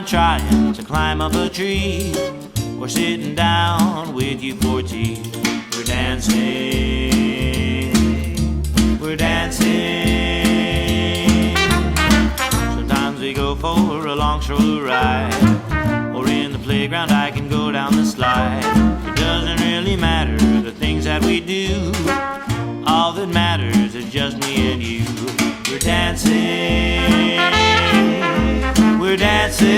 trying to climb up a tree, or sitting down with you for tea. We're dancing, we're dancing. Sometimes we go for a long stroll ride, or in the playground I can go down the slide. It doesn't really matter the things that we do, all that matters is just me and you. We're dancing, we're dancing.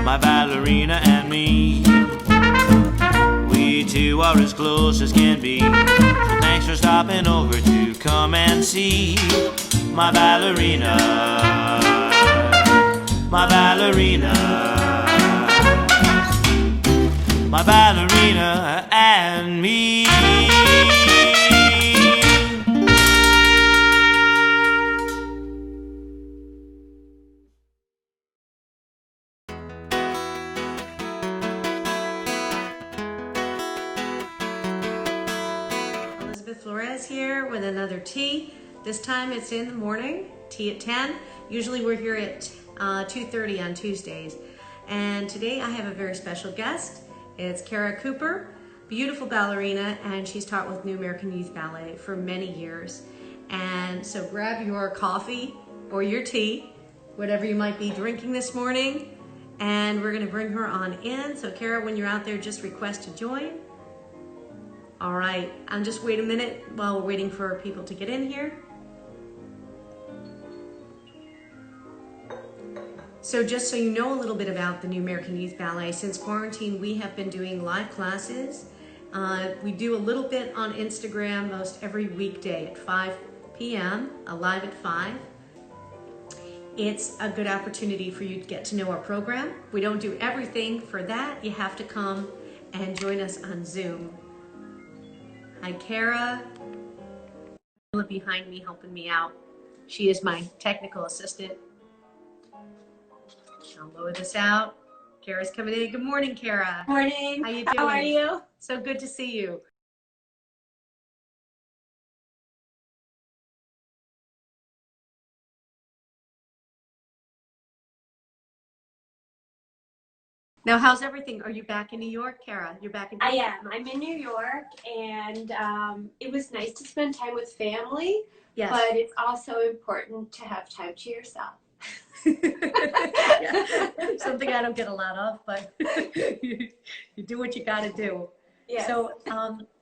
My ballerina and me, we two are as close as can be. So thanks for stopping over to come and see my ballerina, my ballerina, my ballerina and me. Elizabeth Flores here with another tea. This time it's in the morning, tea at 10. Usually we're here at 2:30 on Tuesdays. And today I have a very special guest. It's Kara Cooper, beautiful ballerina, and she's taught with New American Youth Ballet for many years. And so grab your coffee or your tea, whatever you might be drinking this morning, and we're gonna bring her on in. So Kara, when you're out there, just request to join. All right, just wait a minute while we're waiting for people to get in here. So just so you know a little bit about the New American Youth Ballet, since quarantine, we have been doing live classes. We do a little bit on Instagram most every weekday at 5 p.m., live at 5. It's a good opportunity for you to get to know our program. We don't do everything for that. You have to come and join us on Zoom. Hi, Kara. Behind me, helping me out. She is my technical assistant. I'll lower this out. Kara's coming in. Good morning, Kara. Morning. How you doing? How are you? So good to see you. Now, how's everything? Are you back in New York, Kara? You're back in New York? I am. I'm in New York, and it was nice to spend time with family, Yes. but it's also important to have time to yourself. Yeah. Something I don't get a lot of, but you do what you got to do. Yes. So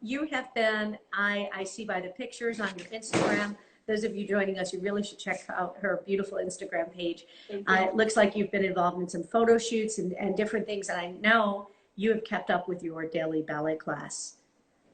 you have been, I see by the pictures on your Instagram, those of you joining us, you really should check out her beautiful Instagram page. It looks like you've been involved in some photo shoots and different things, and I know you have kept up with your daily ballet class,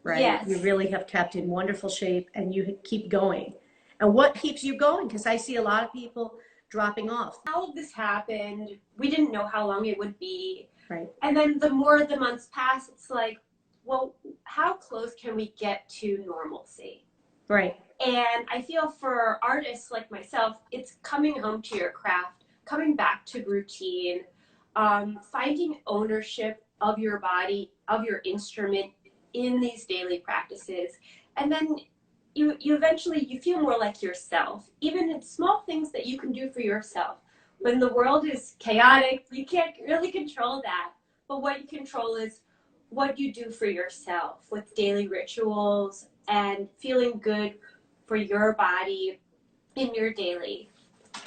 right? Yes. You really have kept in wonderful shape, and you keep going. And what keeps you going? Because I see a lot of people dropping off. How this happened, we didn't know how long it would be. Right. And then the more the months pass, it's like, well, how close can we get to normalcy? Right. And I feel for artists like myself, it's coming home to your craft, coming back to routine, finding ownership of your body, of your instrument in these daily practices. And then you eventually, you feel more like yourself, even in small things that you can do for yourself. When the world is chaotic, you can't really control that. But what you control is what you do for yourself with daily rituals and feeling good for your body in your daily.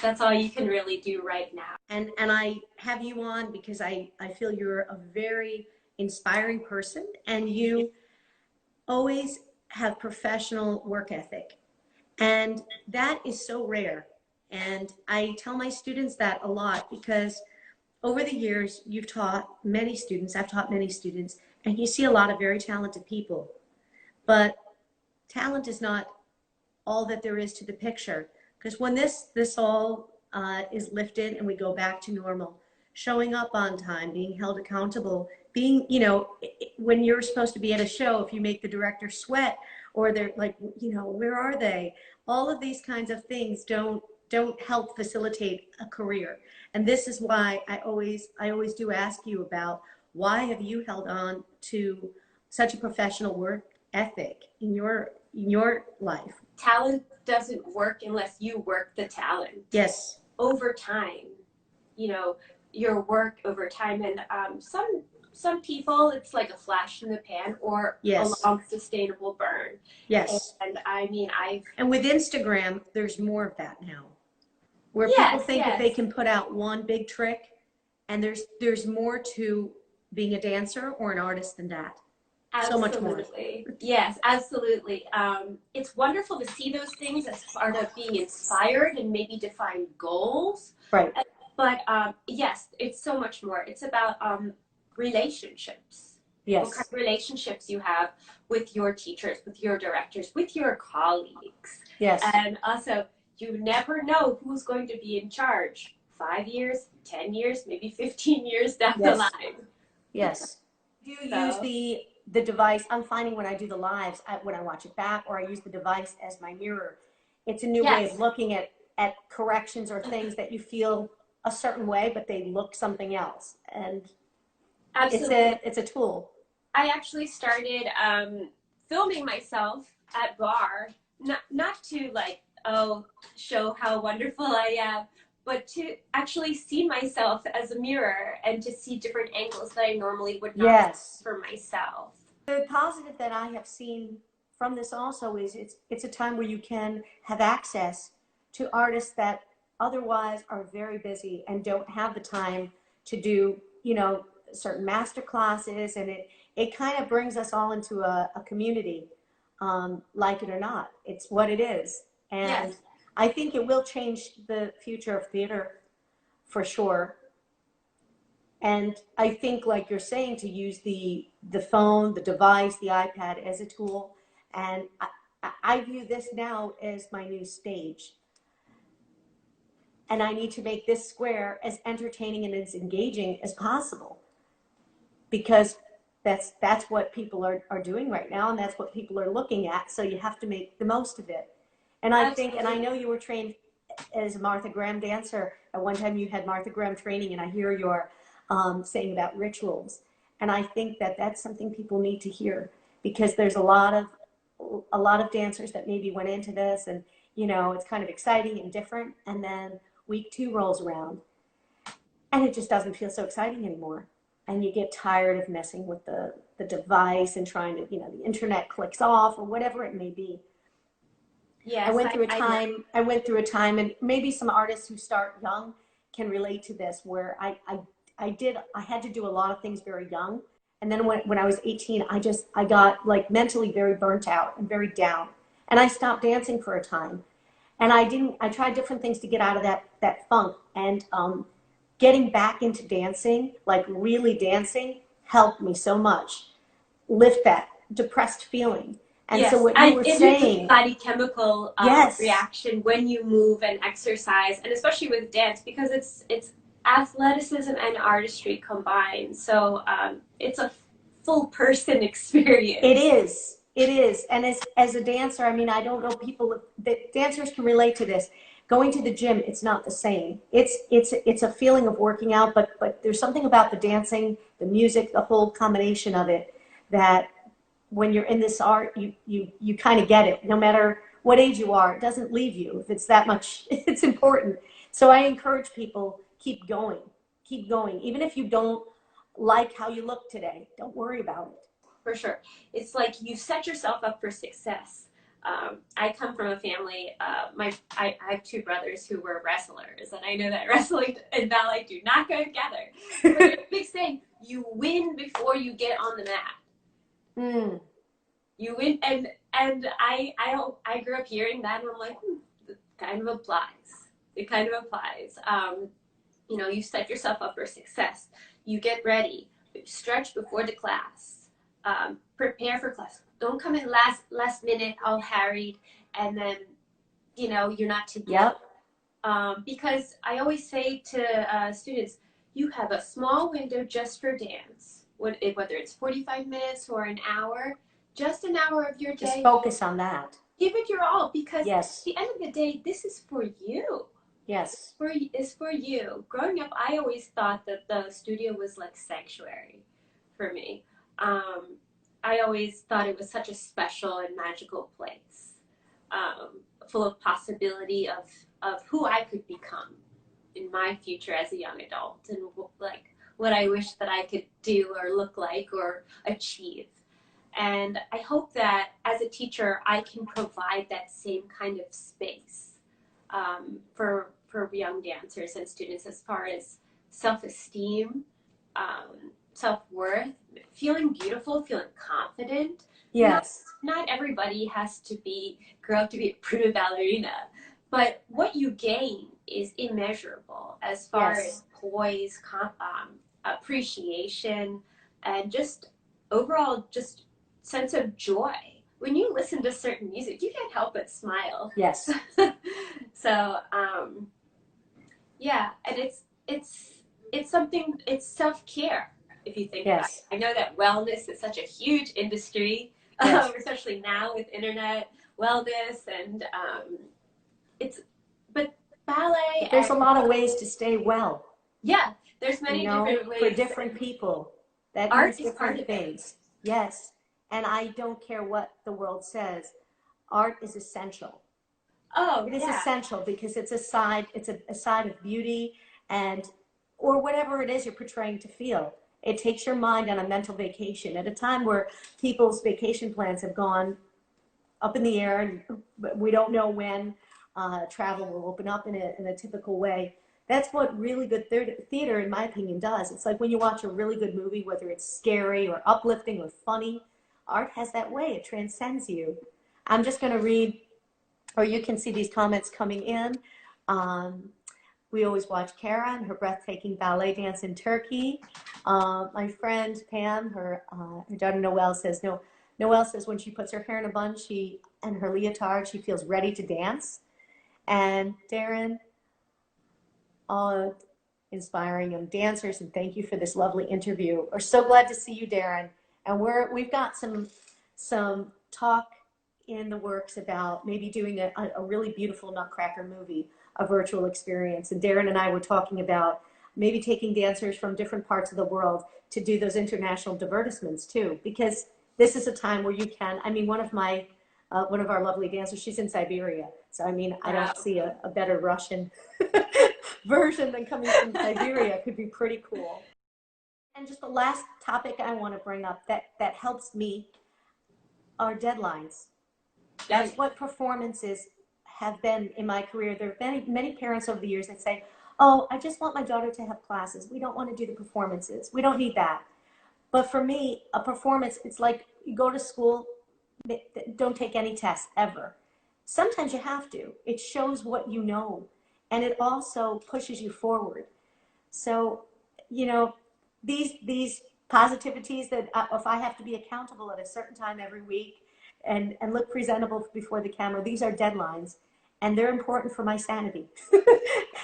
That's all you can really do right now. And I have you on because I feel you're a very inspiring person, and you always have professional work ethic. And that is so rare. And I tell my students that a lot because over the years, you've taught many students, I've taught many students, and you see a lot of very talented people. But talent is not all that there is to the picture. Because when this all is lifted and we go back to normal, showing up on time, being held accountable, being, you know, when you're supposed to be at a show, if you make the director sweat, or they're like, you know, where are they? All of these kinds of things don't don't help facilitate a career. And this is why I always do ask you about, why have you held on to such a professional work ethic in your life? Talent doesn't work unless you work the talent. Yes. Over time, your work over time. And some people, it's like a flash in the pan or Yes. a long sustainable burn. Yes. And I mean, and with Instagram, there's more of that now, where yes, people think yes. that they can put out one big trick, and there's more to being a dancer or an artist than that. Absolutely. So much more. Yes, absolutely. It's wonderful to see those things as part of being inspired and maybe define goals. Right. But yes, it's so much more. It's about relationships. Yes. What kind of relationships you have with your teachers, with your directors, with your colleagues. Yes. And also, you never know who's going to be in charge 5 years, 10 years, maybe 15 years down the line. Yes. Do you use the device? I'm finding when I do the lives, when I watch it back, or I use the device as my mirror, it's a new way of looking at corrections or things that you feel a certain way, but they look something else. And absolutely, it's a tool. I actually started filming myself at bar, not to like, show how wonderful I am, but to actually see myself as a mirror and to see different angles that I normally would not see for myself. The positive that I have seen from this also is it's a time where you can have access to artists that otherwise are very busy and don't have the time to do, certain master classes, and it kind of brings us all into a community, like it or not. It's what it is. And I think it will change the future of theater for sure. And I think, like you're saying, to use the phone, the device, the iPad as a tool. And I view this now as my new stage. And I need to make this square as entertaining and as engaging as possible, because that's what people are doing right now, and that's what people are looking at. So you have to make the most of it. And I think, and I know you were trained as a Martha Graham dancer. At one time you had Martha Graham training, and I hear your saying about rituals. And I think that that's something people need to hear, because there's a lot of dancers that maybe went into this and, it's kind of exciting and different. And then week 2 rolls around and it just doesn't feel so exciting anymore. And you get tired of messing with the device and trying to, the internet clicks off or whatever it may be. Yes, I went through a time, and maybe some artists who start young can relate to this, where I had to do a lot of things very young. And then when I was 18, I got like mentally very burnt out and very down. And I stopped dancing for a time. And I tried different things to get out of that funk. And getting back into dancing, like really dancing, helped me so much lift that depressed feeling. And so what you were saying, body chemical reaction when you move and exercise, and especially with dance, because it's athleticism and artistry combined. So it's a full person experience. It is. And as a dancer, I mean, I don't know that dancers can relate to this. Going to the gym, it's not the same. It's a feeling of working out, but there's something about the dancing, the music, the whole combination of it, that when you're in this art, you kind of get it. No matter what age you are, it doesn't leave you. If it's that much, it's important. So I encourage people, keep going. Even if you don't like how you look today, don't worry about it. For sure. It's like you set yourself up for success. I come from a family, I have 2 brothers who were wrestlers, and I know that wrestling and ballet do not go together. But there's a big saying, you win before you get on the mat. You win, and I grew up hearing that, and I'm like, it kind of applies. It kind of applies. You set yourself up for success. You get ready, stretch before the class, prepare for class. Don't come in last minute, all harried, and then you're not together. Because I always say to students, you have a small window just for dance. Whether it's 45 minutes or an hour, just an hour of your day. Just focus on that. Give it your all, because yes. at the end of the day, this is for you. Yes. is for you. Growing up, I always thought that the studio was like sanctuary for me. I always thought it was such a special and magical place, full of possibility of who I could become in my future as a young adult, and like what I wish that I could do or look like or achieve. And I hope that as a teacher, I can provide that same kind of space for young dancers and students as far as self-esteem, self-worth, feeling beautiful, feeling confident. Yes. Not everybody has to grow up to be a prima ballerina, but what you gain is immeasurable as far as poise, appreciation, and just overall just sense of joy. When you listen to certain music, you can't help but smile. Yes. So yeah, and it's something. It's self-care if you think about it. I know that wellness is such a huge industry, especially now with internet wellness, and but ballet. But there's a lot of ways to stay well. Yeah, there's many different ways for different people. That art means is different things. Yes, and I don't care what the world says. Art is essential. Oh, it is essential because it's a side of beauty or whatever it is you're portraying to feel. It takes your mind on a mental vacation at a time where people's vacation plans have gone up in the air, and we don't know when travel will open up in a typical way. That's what really good theater, in my opinion, does. It's like when you watch a really good movie, whether it's scary or uplifting or funny, art has that way. It transcends you. I'm just going to read, or you can see these comments coming in. We always watch Kara and her breathtaking ballet dance in Turkey. My friend Pam, her daughter Noelle says, Noelle says when she puts her hair in a bun and her leotard, she feels ready to dance. And Darren, inspiring young dancers, and thank you for this lovely interview. We're so glad to see you, Darren. And we've got some talk in the works about maybe doing a really beautiful Nutcracker movie, a virtual experience. And Darren and I were talking about maybe taking dancers from different parts of the world to do those international divertissements too, because this is a time where you can, one of our lovely dancers, she's in Siberia. So, I don't see a better Russian version than coming from Siberia. It could be pretty cool. And just the last topic I want to bring up that helps me are deadlines. That's what performances have been in my career. There have been many parents over the years that say, oh, I just want my daughter to have classes. We don't want to do the performances. We don't need that. But for me, a performance, it's like you go to school, don't take any tests ever. Sometimes you have to. It shows what you know, and it also pushes you forward. So, these positivities that if I have to be accountable at a certain time every week and look presentable before the camera, these are deadlines, and they're important for my sanity.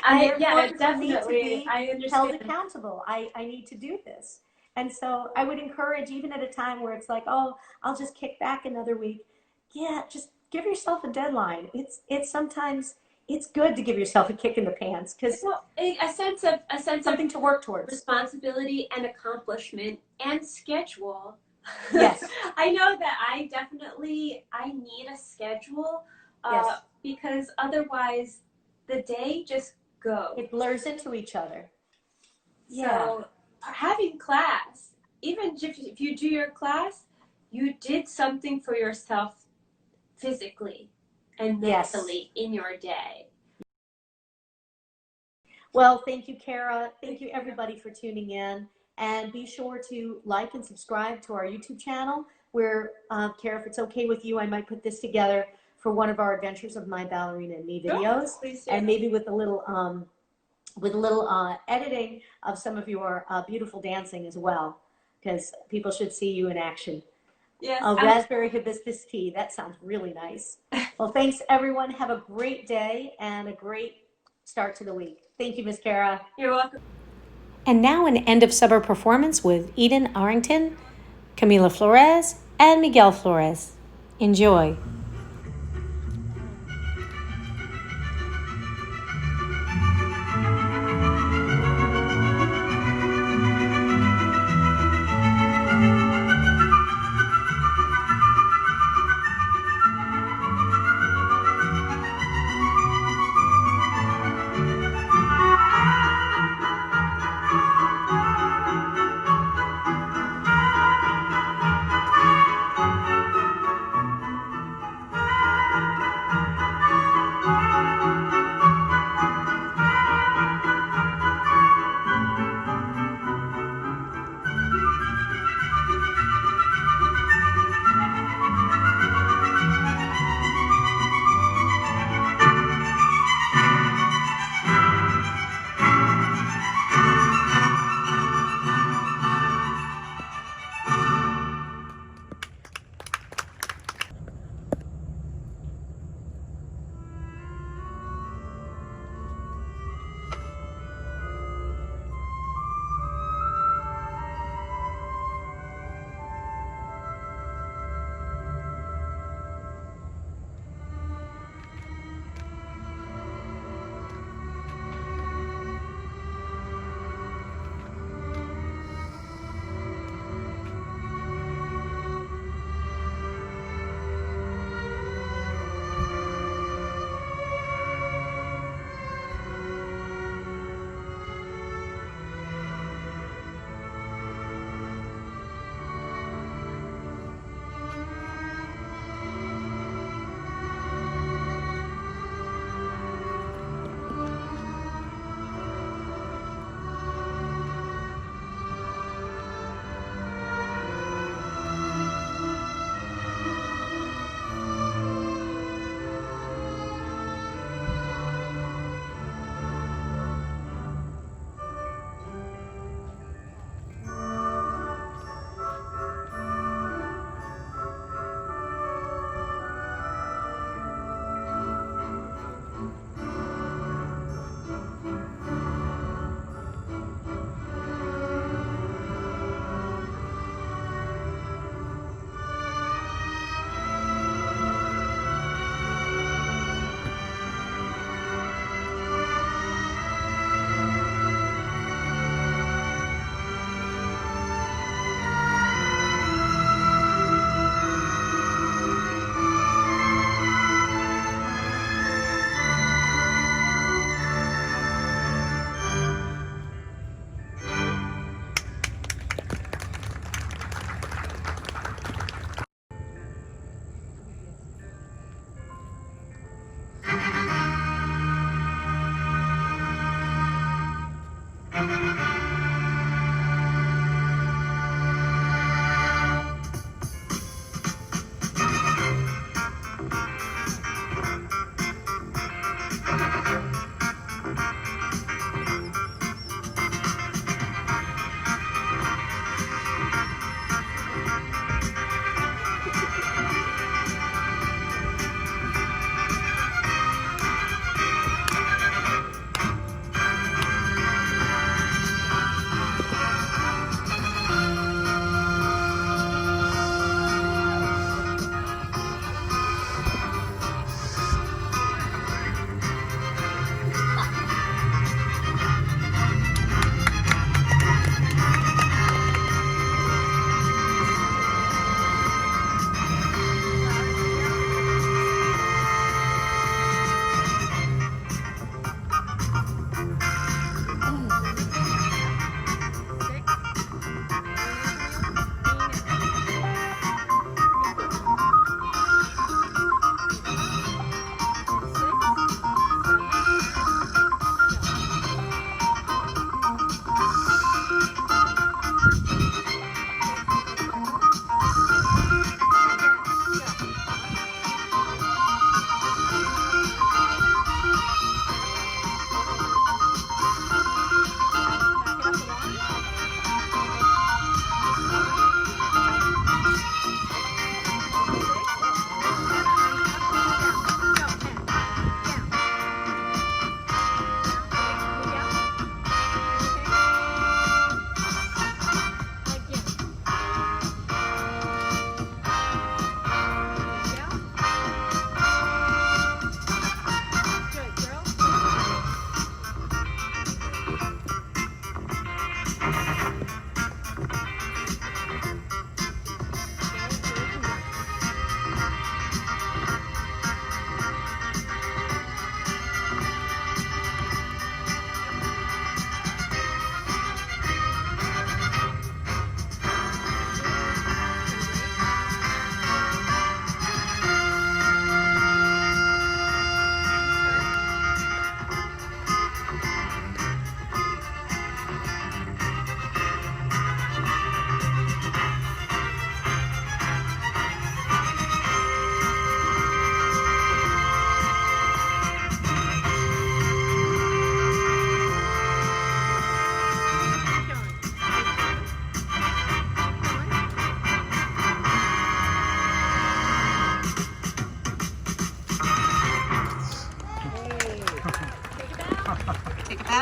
Definitely. I understand. Held accountable. I need to do this. And so I would encourage, even at a time where it's like, oh, I'll just kick back another week. Yeah, just give yourself a deadline. It's sometimes it's good to give yourself a kick in the pants because a sense of something to work towards, responsibility and accomplishment and schedule. Yes. I know that I need a schedule because otherwise the day just goes. It blurs into each other. So having class, even if you do your class, you did something for yourself physically and mentally in your day. Well, thank you, Kara. Thank you, everybody, for tuning in. And be sure to like and subscribe to our YouTube channel where, Kara, if it's okay with you, I might put this together for one of our Adventures of My Ballerina and Me videos. And maybe with a little editing of some of your beautiful dancing as well, because people should see you in action. Yes. Raspberry hibiscus tea. That sounds really nice. Well, thanks, everyone. Have a great day and a great start to the week. Thank you, Miss Kara. You're welcome. And now an end of summer performance with Eden Arrington, Camila Flores, and Miguel Flores. Enjoy.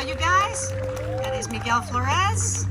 out, you guys? That is Miguel Flores.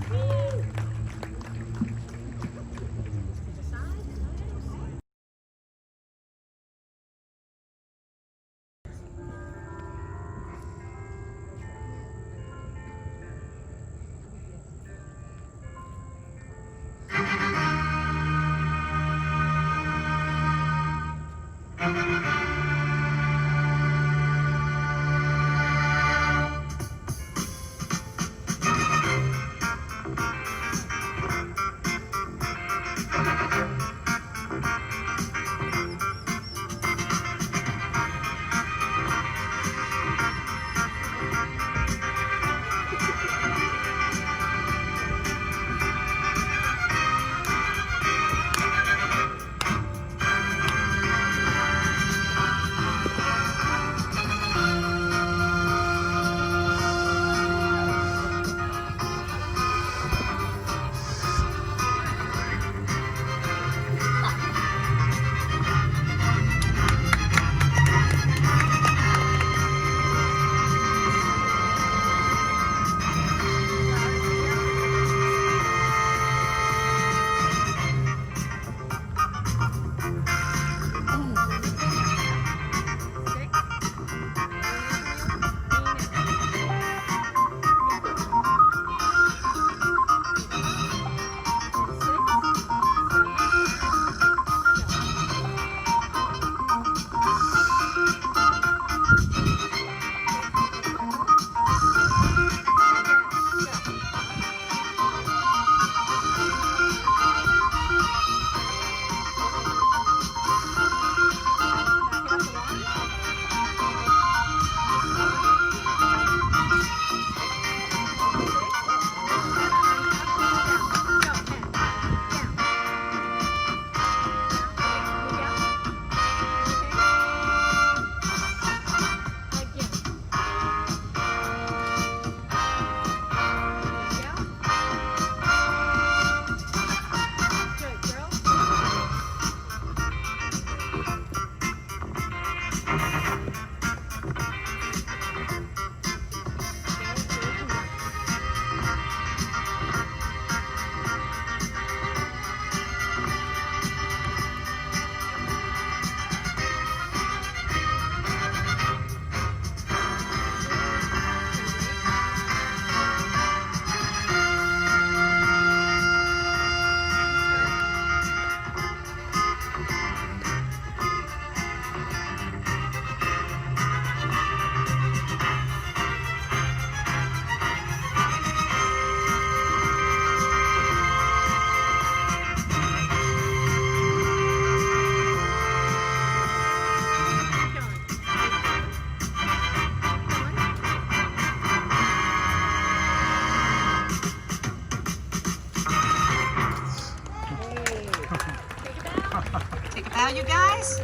Take a bow, you guys.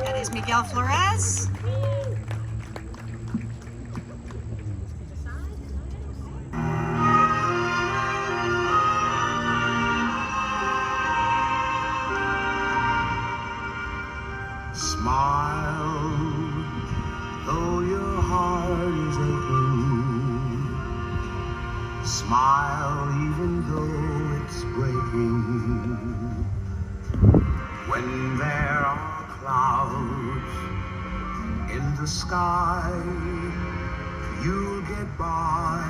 That is Miguel Flores. Smile, though your heart is aching. Smile, even though it's breaking. When there are clouds in the sky, you'll get by.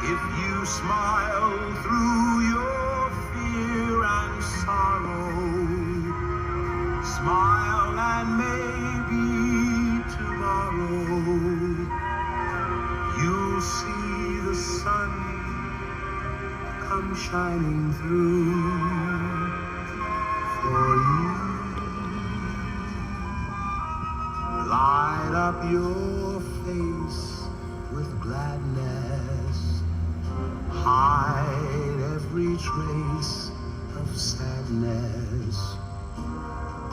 If you smile through your fear and sorrow, smile and maybe tomorrow you'll see the sun come shining through for you. Light up your face with gladness, hide every trace of sadness.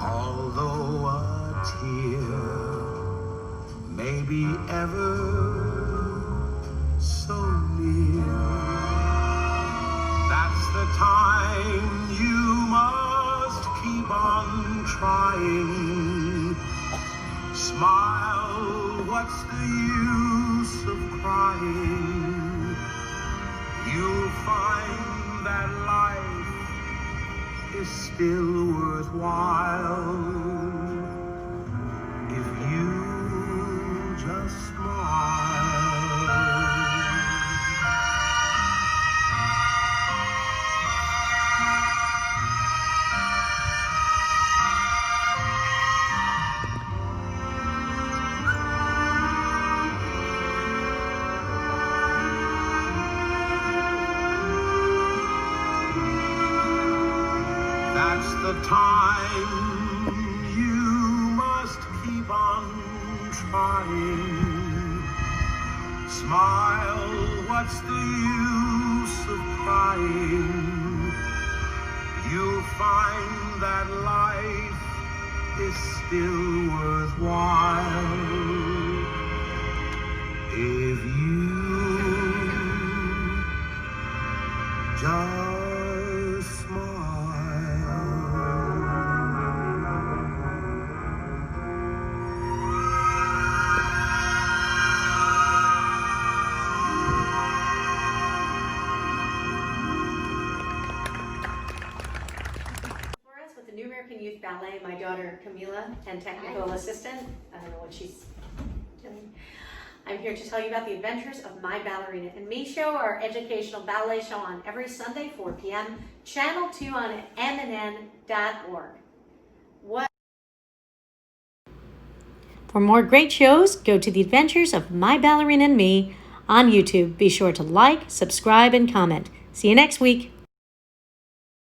Although a tear may be ever so near, that's the time you must keep on trying. Smile, what's the use of crying, you'll find that life is still worthwhile if you just smile. That's the time you must keep on trying. Smile, what's the use of crying? You'll find that life is still worthwhile if you just smile. Flores with the New American Youth Ballet, my daughter Camila, and technical assistant. I don't know what she's doing. I'm here to tell you about the adventures of My Ballerina and Me show, our educational ballet show on every Sunday, 4 p.m., Channel 2 on mnn.org. For more great shows, go to The Adventures of My Ballerina and Me on YouTube. Be sure to like, subscribe, and comment. See you next week.